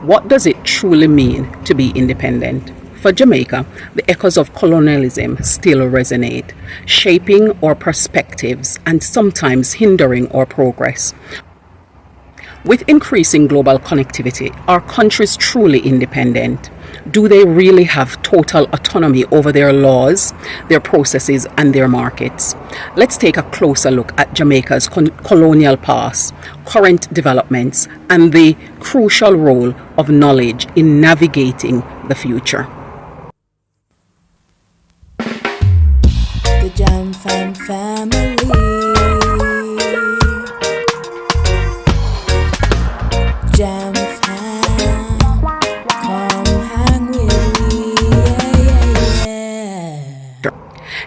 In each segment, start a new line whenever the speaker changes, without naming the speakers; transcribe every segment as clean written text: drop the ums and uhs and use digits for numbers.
What does it truly mean to be independent? For Jamaica, the echoes of colonialism still resonate, shaping our perspectives and sometimes hindering our progress. With increasing global connectivity, are countries truly independent? Do they really have total autonomy over their laws, their processes, and their markets? Let's take a closer look at Jamaica's colonial past, current developments, and the crucial role of knowledge in navigating the future.
The Jam Fam family. Jam Fam, come hang with me, yeah.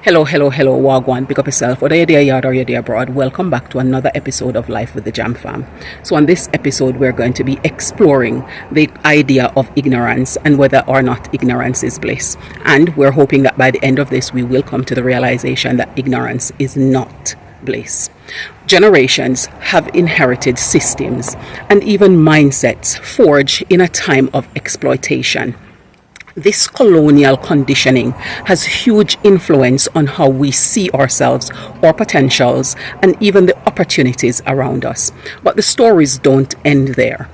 Hello, Wagwan, pick up yourself, whether you're there yard or you're there abroad. Welcome back to another episode of Life with the Jam Fam. So on this episode, we're going to be exploring the idea of ignorance and whether or not ignorance is bliss. And we're hoping that by the end of this, we will come to the realization that ignorance is not bliss. Generations have inherited systems and even mindsets forged in a time of exploitation. This colonial conditioning has huge influence on how we see ourselves, our potentials, and even the opportunities around us. But the stories don't end there.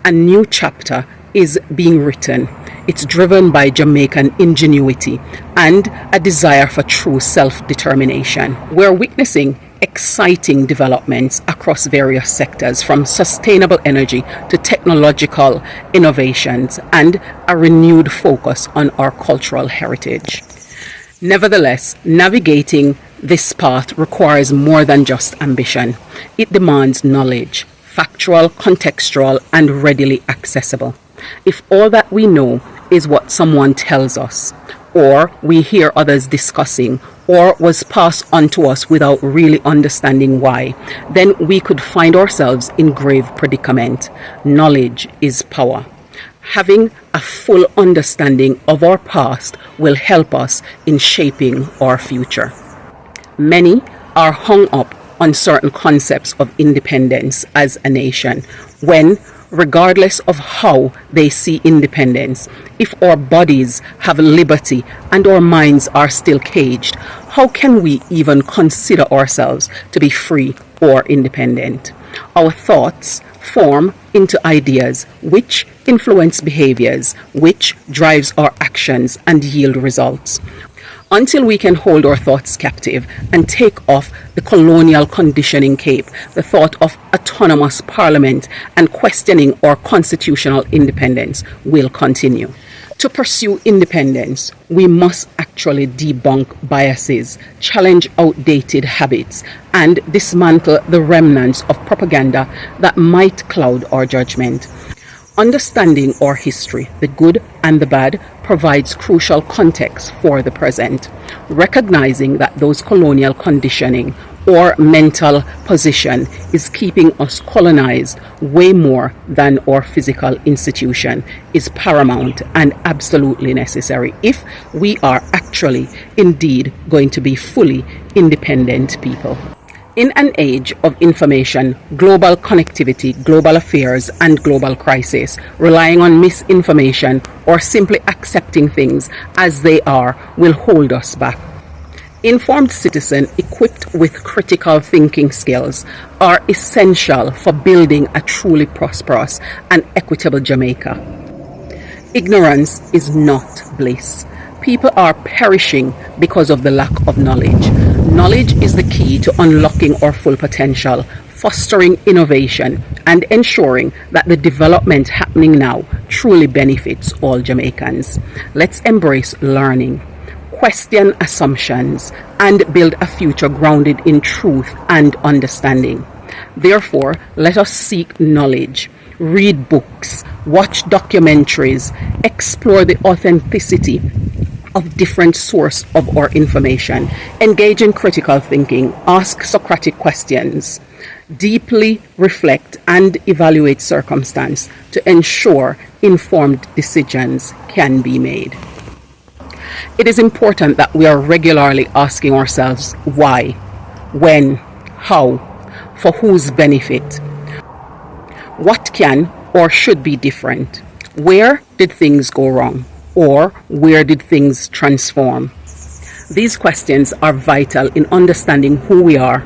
A new chapter is being written. It's driven by Jamaican ingenuity and a desire for true self-determination. We're witnessing exciting developments across various sectors, from sustainable energy to technological innovations, and a renewed focus on our cultural heritage. Nevertheless, navigating this path requires more than just ambition. It demands knowledge, factual, contextual, and readily accessible. If all that we know is what someone tells us, or we hear others discussing, or was passed on to us without really understanding why, then we could find ourselves in grave predicament. Knowledge is power. Having a full understanding of our past will help us in shaping our future. Many are hung up on certain concepts of independence as a nation, when regardless of how they see independence, if our bodies have liberty and our minds are still caged, how can we even consider ourselves to be free or independent? Our thoughts form into ideas, which influence behaviors, which drives our actions and yield results. Until we can hold our thoughts captive and take off the colonial conditioning cape, the thought of autonomous parliament and questioning our constitutional independence will continue. To pursue independence, we must actually debunk biases, challenge outdated habits, and dismantle the remnants of propaganda that might cloud our judgment. Understanding our history, the good and the bad, provides crucial context for the present. Recognizing that those colonial conditioning or mental position is keeping us colonized way more than our physical institution is paramount and absolutely necessary if we are actually indeed going to be fully independent people. In an age of information, global connectivity, global affairs, and global crisis, relying on misinformation or simply accepting things as they are will hold us back. Informed citizens equipped with critical thinking skills are essential for building a truly prosperous and equitable Jamaica. Ignorance is not bliss. People are perishing because of the lack of knowledge. Knowledge is the key to unlocking our full potential, fostering innovation, and ensuring that the development happening now truly benefits all Jamaicans. Let's embrace learning, question assumptions, and build a future grounded in truth and understanding. Therefore, let us seek knowledge, read books, watch documentaries, explore the authenticity of different source of our information, engage in critical thinking, ask Socratic questions, deeply reflect and evaluate circumstance to ensure informed decisions can be made. It is important that we are regularly asking ourselves why, when, how, for whose benefit, what can or should be different, Where did things go wrong? Or where did things transform? These questions are vital in understanding who we are,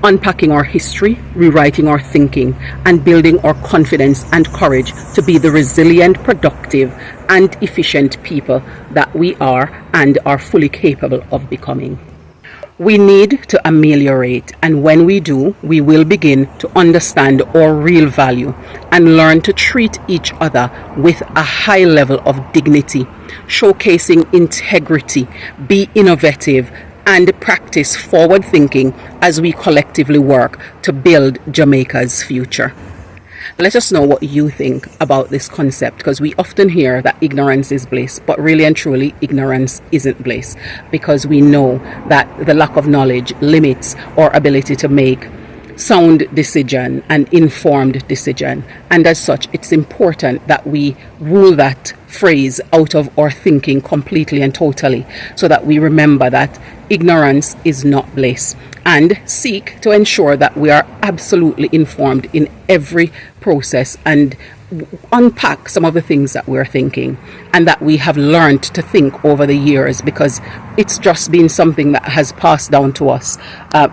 unpacking our history, rewriting our thinking, and building our confidence and courage to be the resilient, productive, and efficient people that we are and are fully capable of becoming. We need to ameliorate, and when we do, we will begin to understand our real value and learn to treat each other with a high level of dignity, showcasing integrity, be innovative, and practice forward thinking as we collectively work to build Jamaica's future. Let us know what you think about this concept, because we often hear that ignorance is bliss, but really and truly ignorance isn't bliss, because we know that the lack of knowledge limits our ability to make sound decision and informed decision, and as such it's important that we rule that phrase out of our thinking completely and totally, so that we remember that ignorance is not bliss, and seek to ensure that we are absolutely informed in every process and unpack some of the things that we're thinking and that we have learned to think over the years, because it's just been something that has passed down to us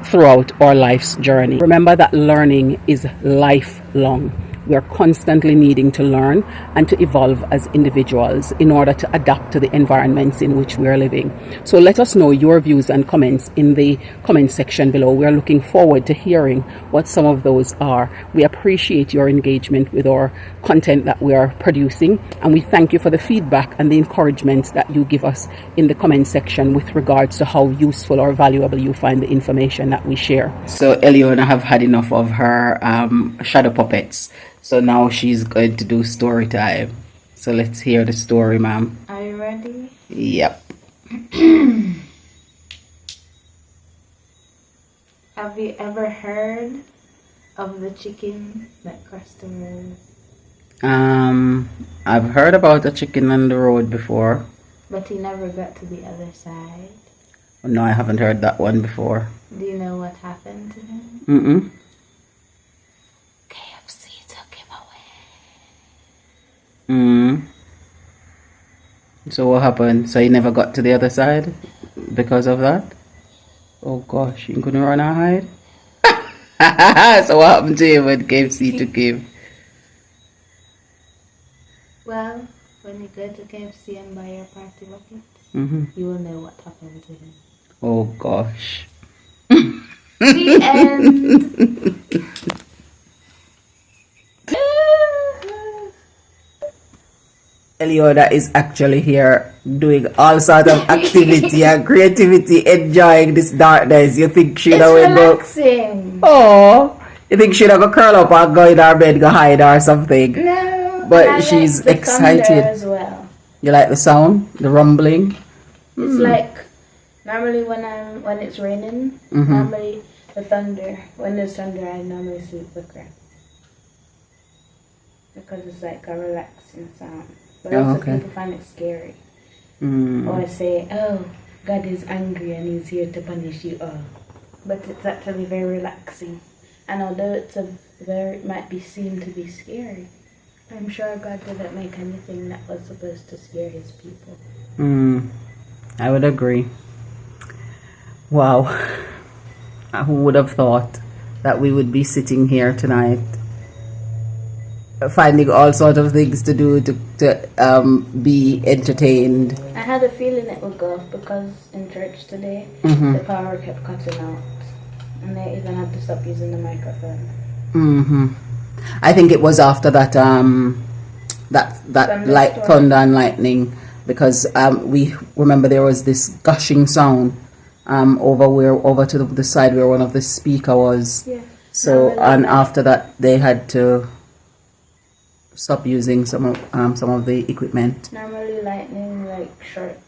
throughout our life's journey. Remember that learning is lifelong. We are constantly needing to learn and to evolve as individuals in order to adapt to the environments in which we are living. So let us know your views and comments in the comment section below. We are looking forward to hearing what some of those are. We appreciate your engagement with our content that we are producing, and we thank you for the feedback and the encouragement that you give us in the comment section with regards to how useful or valuable you find the information that we share. So Eliona have had enough of her shadow puppets. So now she's going to do story time. So let's hear the story, ma'am.
Are you ready?
Yep.
Have you ever heard of the chicken that crossed the road?
I've heard about a chicken on the road before.
But he never got to the other side.
No, I haven't heard that one before.
Do you know what happened to him?
Mm-mm. So what happened? So he never got to the other side because of that? Oh gosh, he couldn't run or hide? So what happened to him when KFC took him?
Well, when you go to KFC and buy your party bucket,
Mm-hmm.
you will know what happened to him.
Oh gosh.
The end.
Eliona is actually here doing all sort of activity and creativity, enjoying this darkness. You think she'd have
relaxing.
Oh, you think she'd have go curl up and go in her bed, go hide or something?
No,
but she's
like
excited
as well.
You like the sound, the rumbling?
It's like normally when it's raining, normally the thunder. When there's thunder, I normally sleep quicker because it's like a relaxing sound. But also people find it scary. Or say, oh, God is angry and he's here to punish you all. But it's actually very relaxing. And although it might be seen to be scary, I'm sure God didn't make anything that was supposed to scare his people.
I would agree. Wow. Who would have thought that we would be sitting here tonight finding all sorts of things to do to be entertained.
I had a feeling it would go off because in church today the power kept cutting out and they even had to stop using the microphone.
I think it was after that light thunder and lightning, because we remember there was this gushing sound over to the side where one of the speaker was.
Yeah.
So and after that they had to stop using some of the equipment.
Normally lightning like short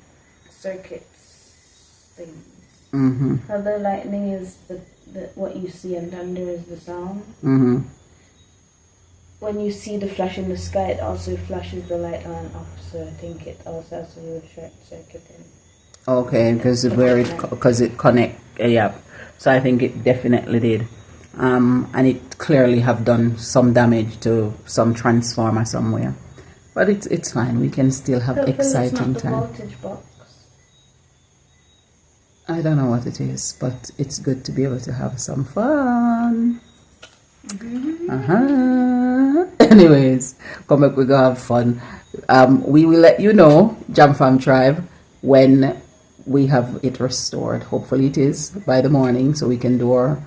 circuits things. Although lightning is the what you see and thunder is the sound. When you see the flash in the sky, it also flashes the light on and off. So I think it also has to do with short circuiting. Okay, because
it connect. Yeah. So I think it definitely did. And it clearly have done some damage to some transformer somewhere. But it's fine. We can still have exciting
it's not the
time.
voltage box.
I don't know what it is, but it's good to be able to have some fun. Anyways, come back, we go have fun. We will let you know, Jam Fam Tribe, when we have it restored. Hopefully it is by the morning, so we can do our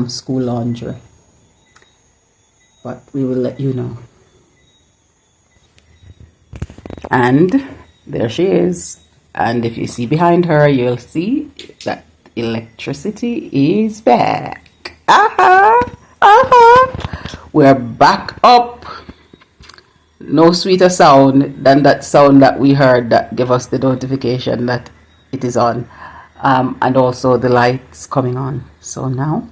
school laundry. But we will let you know. And there she is. And if you see behind her, you'll see that electricity is back. We're back up. No sweeter sound than that sound that we heard that gave us the notification that it is on. And also the lights coming on. So now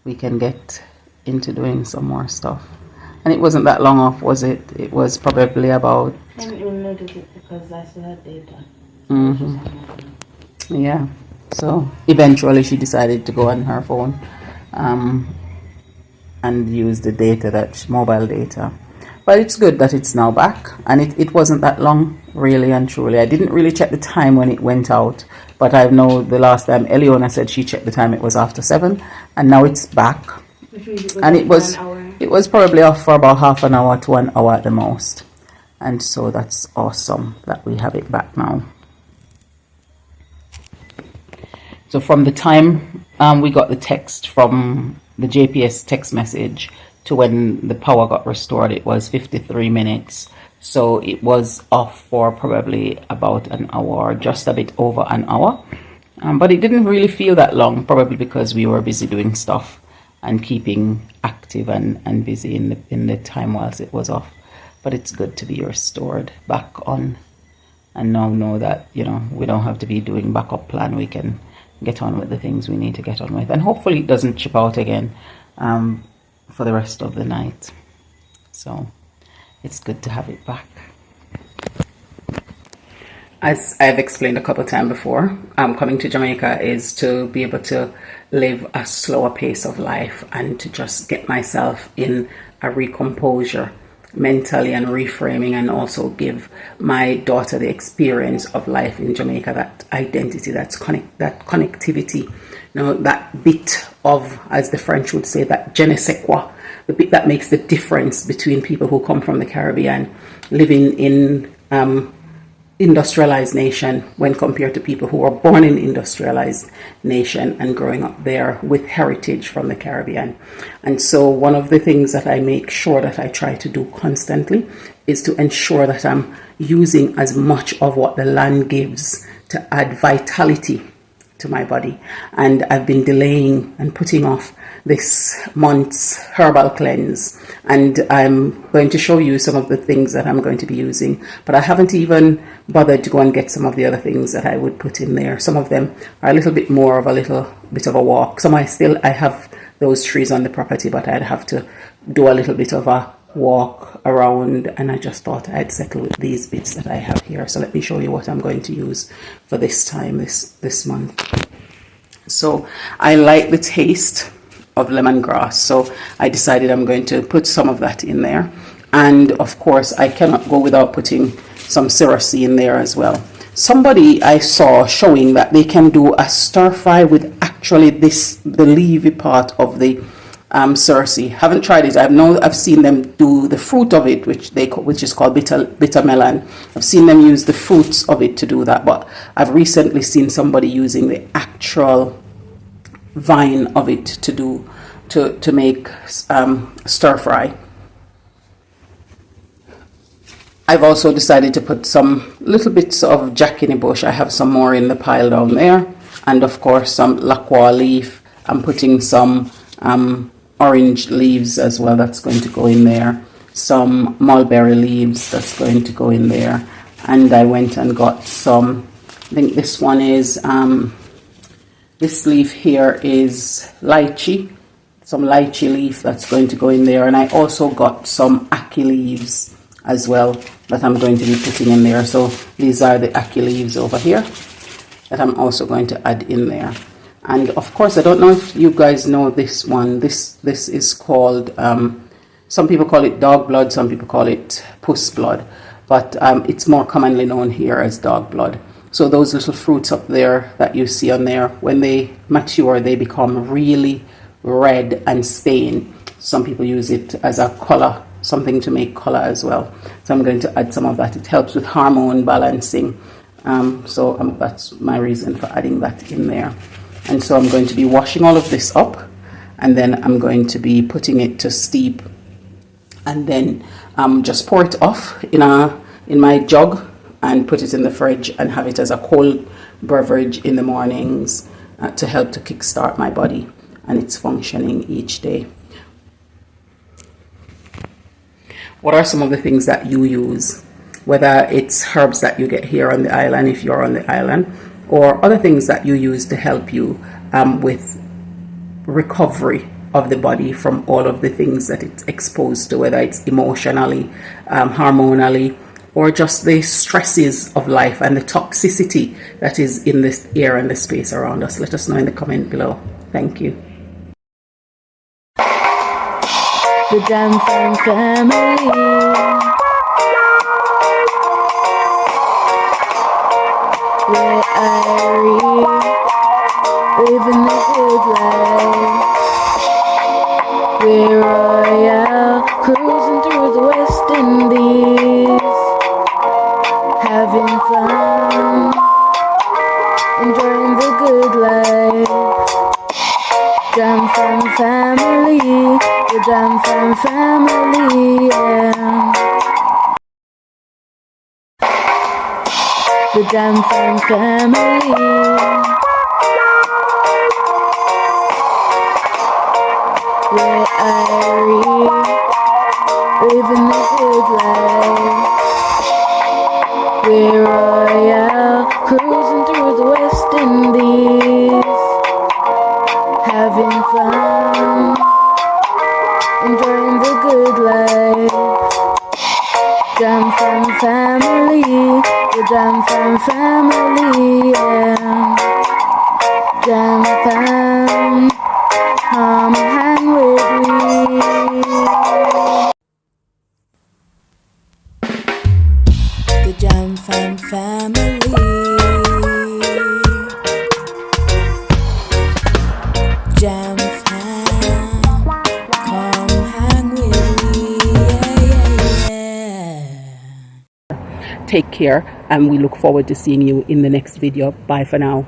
we can get into doing some more stuff. And it wasn't that long off, was it? It was probably about...
I didn't even notice it because I still had data.
Yeah. So eventually she decided to go on her phone and use the data, that mobile data. But it's good that it's now back. And it wasn't that long, really and truly. I didn't really check the time when it went out. But I know the last time Eliona said she checked the time, it was after 7. And now it's back. And it was probably off for about half an hour to 1 hour at the most. And so that's awesome that we have it back now. So from the time we got the text from the JPS text message to when the power got restored, it was 53 minutes. So it was off for probably about an hour, just a bit over an hour. But it didn't really feel that long, probably because we were busy doing stuff and keeping active and busy in the time whilst it was off. But it's good to be restored back on, and now know that, you know, we don't have to be doing backup plan. We can get on with the things we need to get on with, and hopefully it doesn't chip out again for the rest of the night. So it's good to have it back. As I've explained a couple of times before, coming to Jamaica is to be able to live a slower pace of life and to just get myself in a recomposure mentally and reframing, and also give my daughter the experience of life in Jamaica, that identity, that connectivity, you know, that bit of, as the French would say, that je ne sais quoi, the bit that makes the difference between people who come from the Caribbean living in industrialized nation when compared to people who were born in industrialized nation and growing up there with heritage from the Caribbean. And so one of the things that I make sure that I try to do constantly is to ensure that I'm using as much of what the land gives to add vitality to my body. And I've been delaying and putting off this month's Herbal Cleanse, and I'm going to show you some of the things that I'm going to be using, but I haven't even bothered to go and get some of the other things that I would put in there. Some of them are a little bit more of a little bit of a walk. Some I have those trees on the property, but I'd have to do a little bit of a walk around, and I just thought I'd settle with these bits that I have here. So let me show you what I'm going to use for this time, this month. So I like the taste of lemongrass, so I decided I'm going to put some of that in there. And of course I cannot go without putting some sirasi in there as well. Somebody I saw showing that they can do a stir fry with actually the leafy part of the sirasi. Haven't tried it. I've seen them do the fruit of it, which is called bitter melon. I've seen them use the fruits of it to do that, but I've recently seen somebody using the actual vine of it to make stir fry. I've also decided to put some little bits of Jack in the bush. I have some more in the pile down there, and of course some lakwa leaf. I'm putting some orange leaves as well, that's going to go in there. Some mulberry leaves, that's going to go in there. And I went and got some, I think this one is this leaf here is lychee, some lychee leaf that's going to go in there. And I also got some ackee leaves as well that I'm going to be putting in there. So these are the ackee leaves over here that I'm also going to add in there. And of course, I don't know if you guys know this one. This is called Some people call it dog blood, some people call it puss blood, but it's more commonly known here as dog blood. So those little fruits up there that you see on there, when they mature, they become really red and stained. Some people use it as a color, something to make color as well. So I'm going to add some of that. It helps with hormone balancing. That's my reason for adding that in there. And so I'm going to be washing all of this up, and then I'm going to be putting it to steep, and then just pour it off in my jug and put it in the fridge and have it as a cold beverage in the mornings to help to kickstart my body and its functioning each day. What are some of the things that you use? Whether it's herbs that you get here on the island, if you're on the island, or other things that you use to help you with recovery of the body from all of the things that it's exposed to, whether it's emotionally, hormonally, or just the stresses of life and the toxicity that is in this air and the space around us. Let us know in the comment below. Thank you.
The Jam Fam family. Where I living the good life. We're royal, cruising through the West Indies, having fun, enjoying the good life. Jam Fam family, the Jam Fam family, yeah. The Jam Fam family. Where I living the good life. We're royal, cruising through the West Indies, having fun, enjoying the good life. Jam Fam family, the Jam Fam family, yeah. Jam Fam, come hang with me. The Jam Fam family. Jam Fam, come hang with me. Yeah.
Take care, and we look forward to seeing you in the next video. Bye for now.